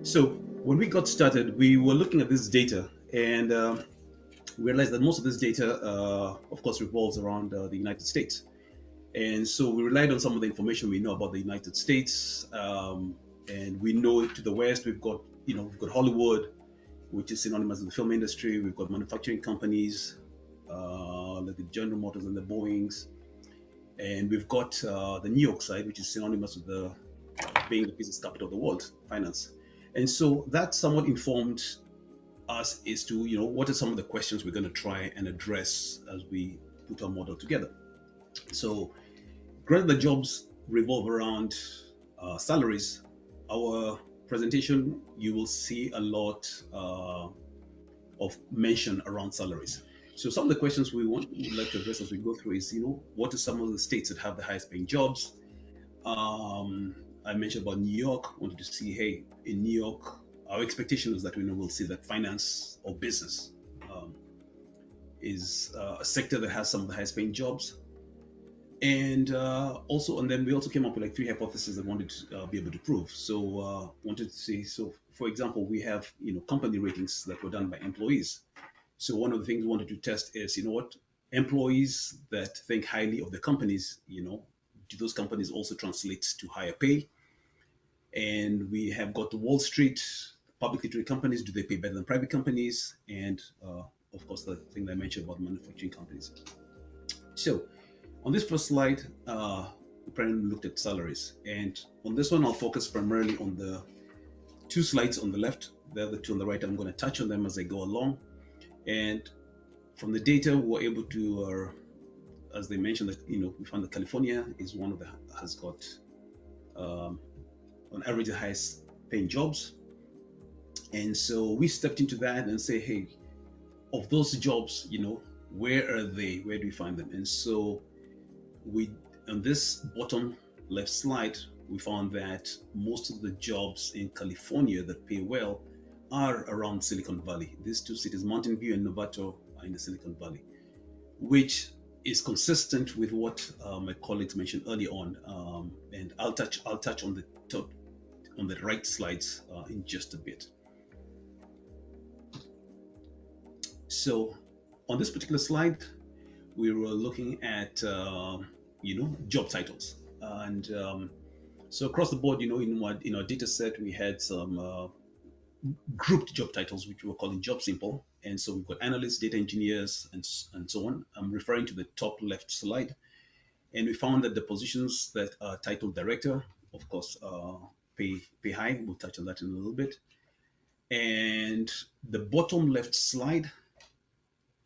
So when we got started, we were looking at this data and realized that most of this data, of course, revolves around the United States. And so we relied on some of the information we know about the United States. And we know to the west, we've got Hollywood, which is synonymous with the film industry. We've got manufacturing companies like the General Motors and the Boeings. And we've got the New York side, which is synonymous with the being the business capital of the world, finance. And so that somewhat informed us as to, what are some of the questions we're going to try and address as we put our model together. So, granted the jobs revolve around salaries, our presentation, you will see a lot of mention around salaries. So some of the questions would like to address as we go through is, what are some of the states that have the highest paying jobs? I mentioned about New York. Wanted to see, hey, in New York, our expectation is that we'll see that finance or business um, is a sector that has some of the highest paying jobs. And then we also came up with like three hypotheses that wanted to be able to prove. So wanted to see, so for example, we have company ratings that were done by employees. So one of the things we wanted to test is, what employees that think highly of the companies, do those companies also translate to higher pay? And we have got the Wall Street publicly traded companies. Do they pay better than private companies? And of course, the thing that I mentioned about manufacturing companies. So on this first slide, we primarily looked at salaries. And on this one, I'll focus primarily on the two slides on the left. The other two on the right, I'm going to touch on them as I go along. And from the data, we were able to, as they mentioned, that we found that California is one of the has got on average the highest paying jobs. And so we stepped into that and say, hey, of those jobs, where are they? Where do we find them? And so we, on this bottom left slide, we found that most of the jobs in California that pay well are around Silicon Valley. These two cities, Mountain View and Novato, are in the Silicon Valley, which is consistent with what my colleagues mentioned earlier on. And I'll touch on the top, on the right slides in just a bit. So on this particular slide, we were looking at job titles, and so across the board, in our data set, we had some grouped job titles, which we were calling job simple. And so we've got analysts, data engineers, and so on. I'm referring to the top left slide. And we found that the positions that are titled director, of course, pay high. We'll touch on that in a little bit. And the bottom left slide,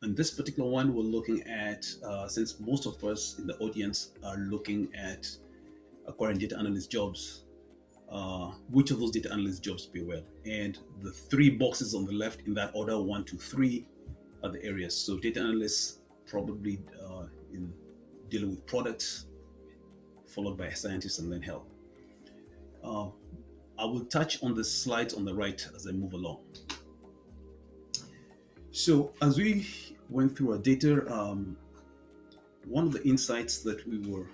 in this particular one, we're looking at, since most of us in the audience are looking at acquiring data analyst jobs, which of those data analyst jobs pay well? And the three boxes on the left in that order, 1, 2, 3, are the areas. So data analysts probably in dealing with products, followed by scientists and then health. I will touch on the slides on the right as I move along. So as we went through our data, one of the insights that we were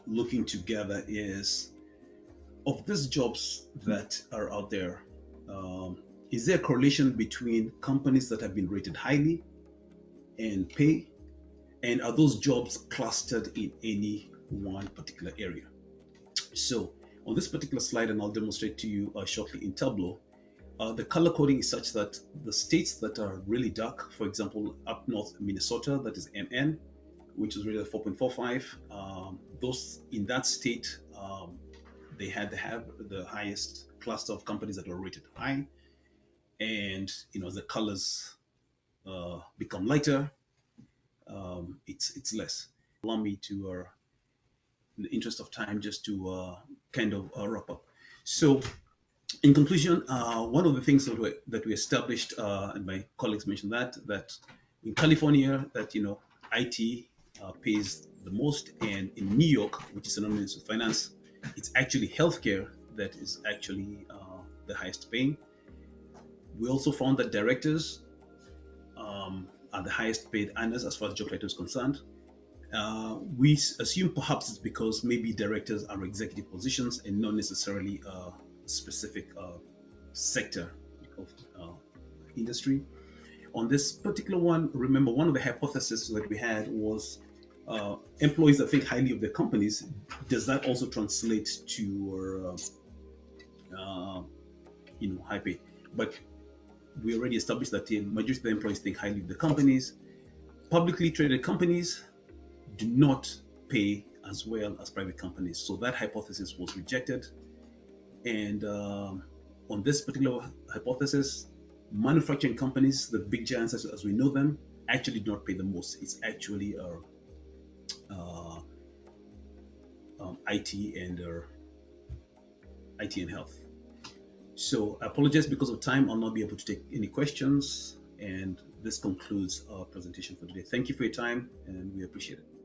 looking to gather is, of these jobs that are out there, is there a correlation between companies that have been rated highly and pay, and are those jobs clustered in any one particular area? So on this particular slide, and I'll demonstrate to you shortly in Tableau, the color coding is such that the states that are really dark, for example, up north Minnesota, that is MN, which is rated at 4.45, those in that state, they have the highest cluster of companies that were rated high. And as the colors become lighter, it's less. Allow me to, in the interest of time, just to kind of wrap up. So in conclusion, one of the things that we established, and my colleagues mentioned that in California, that IT pays the most, and in New York, which is synonymous with finance, it's actually healthcare that is actually the highest paying. We also found that directors are the highest paid earners as far as job title is concerned. We assume perhaps it's because maybe directors are executive positions and not necessarily specific sector of industry. On this particular one, remember one of the hypotheses that we had was employees that think highly of their companies. Does that also translate to high pay? But we already established that the majority of the employees think highly of the companies. Publicly traded companies do not pay as well as private companies, so that hypothesis was rejected. And on this particular hypothesis, manufacturing companies, the big giants as we know them, actually do not pay the most. It's actually IT and health. So I apologize, because of time, I'll not be able to take any questions. And this concludes our presentation for today. Thank you for your time, and we appreciate it.